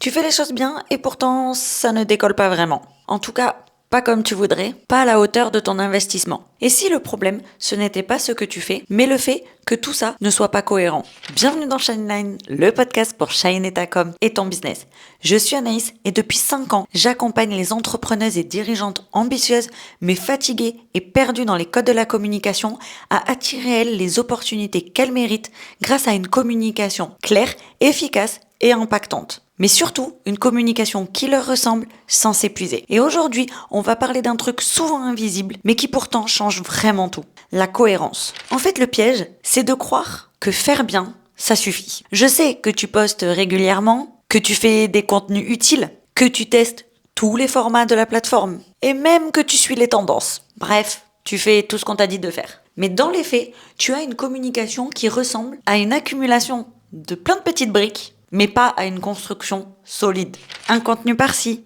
Tu fais les choses bien et pourtant ça ne décolle pas vraiment. En tout cas, pas comme tu voudrais, pas à la hauteur de ton investissement. Et si le problème, ce n'était pas ce que tu fais, mais le fait que tout ça ne soit pas cohérent. Bienvenue dans Shineline, le podcast pour shiner ta com et ton business. Je suis Anaïs et depuis 5 ans, j'accompagne les entrepreneuses et dirigeantes ambitieuses, mais fatiguées et perdues dans les codes de la communication, à attirer elles les opportunités qu'elles méritent grâce à une communication claire, efficace et impactante. Mais surtout, une communication qui leur ressemble sans s'épuiser. Et aujourd'hui, on va parler d'un truc souvent invisible, mais qui pourtant change vraiment tout. La cohérence. En fait, le piège, c'est de croire que faire bien, ça suffit. Je sais que tu postes régulièrement, que tu fais des contenus utiles, que tu testes tous les formats de la plateforme, et même que tu suis les tendances. Bref, tu fais tout ce qu'on t'a dit de faire. Mais dans les faits, tu as une communication qui ressemble à une accumulation de plein de petites briques, mais pas à une construction solide. Un contenu par-ci,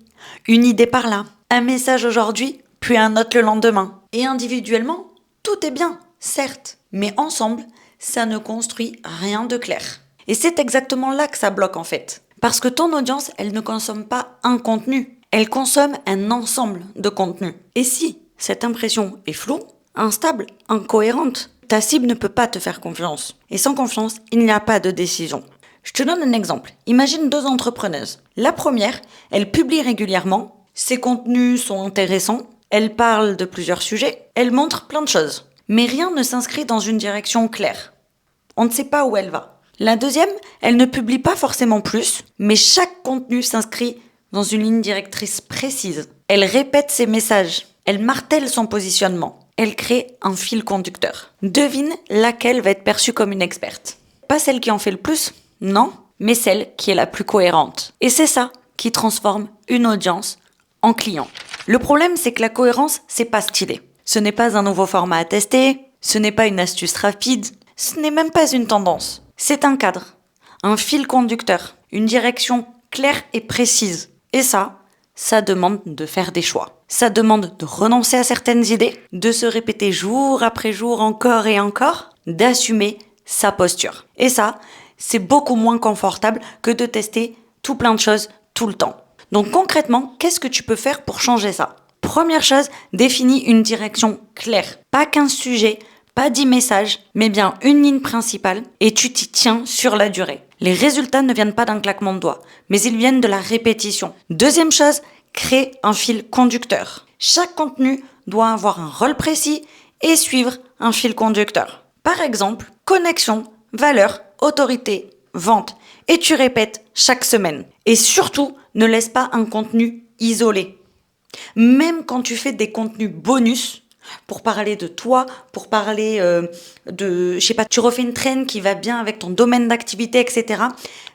une idée par-là, un message aujourd'hui, puis un autre le lendemain. Et individuellement, tout est bien, certes, mais ensemble, ça ne construit rien de clair. Et c'est exactement là que ça bloque en fait. Parce que ton audience, elle ne consomme pas un contenu, elle consomme un ensemble de contenus. Et si cette impression est floue, instable, incohérente, ta cible ne peut pas te faire confiance. Et sans confiance, il n'y a pas de décision. Je te donne un exemple. Imagine 2 entrepreneuses. La première, elle publie régulièrement, ses contenus sont intéressants, elle parle de plusieurs sujets, elle montre plein de choses. Mais rien ne s'inscrit dans une direction claire. On ne sait pas où elle va. La deuxième, elle ne publie pas forcément plus, mais chaque contenu s'inscrit dans une ligne directrice précise. Elle répète ses messages, elle martèle son positionnement, elle crée un fil conducteur. Devine laquelle va être perçue comme une experte. Pas celle qui en fait le plus, non, mais celle qui est la plus cohérente. Et c'est ça qui transforme une audience en client. Le problème, c'est que la cohérence, c'est pas stylé. Ce n'est pas un nouveau format à tester, ce n'est pas une astuce rapide, ce n'est même pas une tendance. C'est un cadre, un fil conducteur, une direction claire et précise. Et ça demande de faire des choix. Ça demande de renoncer à certaines idées, de se répéter jour après jour encore et encore, d'assumer sa posture. Et ça, c'est beaucoup moins confortable que de tester tout plein de choses tout le temps. Donc concrètement, qu'est-ce que tu peux faire pour changer ça ? Première chose, définis une direction claire. Pas 15 sujets, pas 10 messages, mais bien une ligne principale et tu t'y tiens sur la durée. Les résultats ne viennent pas d'un claquement de doigts, mais ils viennent de la répétition. Deuxième chose, crée un fil conducteur. Chaque contenu doit avoir un rôle précis et suivre un fil conducteur. Par exemple, connexion, valeur, autorité, vente. Et tu répètes chaque semaine. Et surtout, ne laisse pas un contenu isolé. Même quand tu fais des contenus bonus, pour parler de toi, pour parler tu refais une trend qui va bien avec ton domaine d'activité, etc.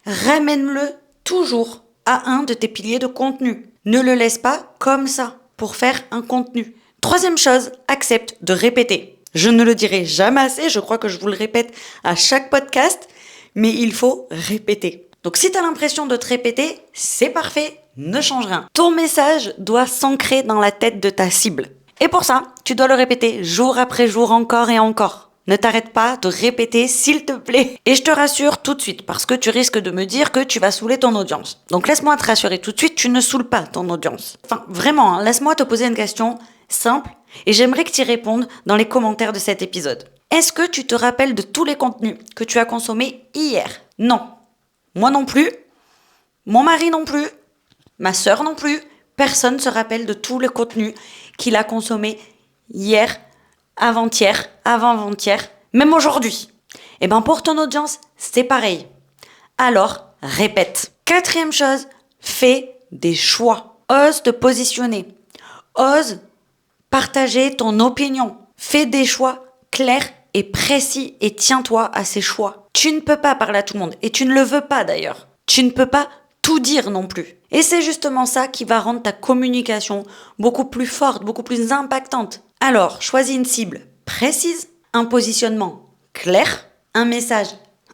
Ramène-le toujours à un de tes piliers de contenu. Ne le laisse pas comme ça pour faire un contenu. Troisième chose, accepte de répéter. Je ne le dirai jamais assez, je crois que je vous le répète à chaque podcast, mais il faut répéter. Donc si tu as l'impression de te répéter, c'est parfait, ne change rien. Ton message doit s'ancrer dans la tête de ta cible. Et pour ça, tu dois le répéter jour après jour, encore et encore. Ne t'arrête pas de répéter, s'il te plaît. Et je te rassure tout de suite, parce que tu risques de me dire que tu vas saouler ton audience. Donc laisse-moi te rassurer tout de suite, tu ne saoules pas ton audience. Enfin, vraiment, laisse-moi te poser une question simple, et j'aimerais que tu y répondes dans les commentaires de cet épisode. Est-ce que tu te rappelles de tous les contenus que tu as consommés hier ? Non. Moi non plus. Mon mari non plus. Ma sœur non plus. Personne ne se rappelle de tous les contenus qu'il a consommés hier, avant-hier, avant-avant-hier, même aujourd'hui. Et bien pour ton audience, c'est pareil. Alors, répète. 4e chose, fais des choix. Ose te positionner. Ose partager ton opinion. Fais des choix clairs et précis et tiens-toi à ces choix. Tu ne peux pas parler à tout le monde et tu ne le veux pas d'ailleurs. Tu ne peux pas tout dire non plus. Et c'est justement ça qui va rendre ta communication beaucoup plus forte, beaucoup plus impactante. Alors, choisis une cible précise, un positionnement clair, un message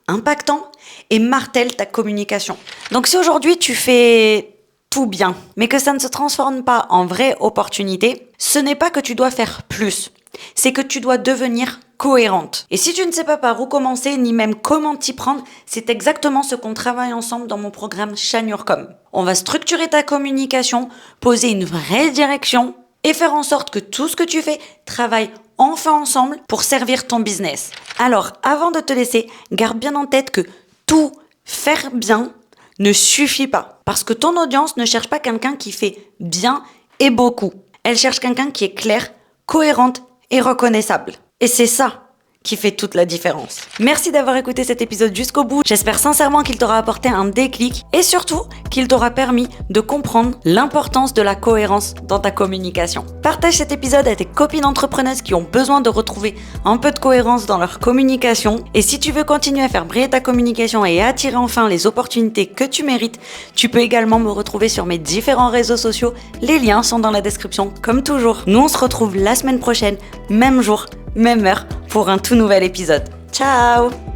impactant et martèle ta communication. Donc si aujourd'hui tu fais tout bien, mais que ça ne se transforme pas en vraie opportunité, ce n'est pas que tu dois faire plus. c'est que tu dois devenir cohérente. Et si tu ne sais pas par où commencer, ni même comment t'y prendre, c'est exactement ce qu'on travaille ensemble dans mon programme Shine Your Com. On va structurer ta communication, poser une vraie direction et faire en sorte que tout ce que tu fais travaille enfin ensemble pour servir ton business. Alors, avant de te laisser, garde bien en tête que tout faire bien ne suffit pas. Parce que ton audience ne cherche pas quelqu'un qui fait bien et beaucoup. Elle cherche quelqu'un qui est clair, cohérente et reconnaissable. Et c'est ça qui fait toute la différence. Merci d'avoir écouté cet épisode jusqu'au bout. J'espère sincèrement qu'il t'aura apporté un déclic et surtout qu'il t'aura permis de comprendre l'importance de la cohérence dans ta communication. Partage cet épisode à tes copines entrepreneuses qui ont besoin de retrouver un peu de cohérence dans leur communication. Et si tu veux continuer à faire briller ta communication et attirer enfin les opportunités que tu mérites, tu peux également me retrouver sur mes différents réseaux sociaux. Les liens sont dans la description comme toujours. Nous on se retrouve la semaine prochaine, même jour, même heure, pour un tout nouvel épisode. Ciao!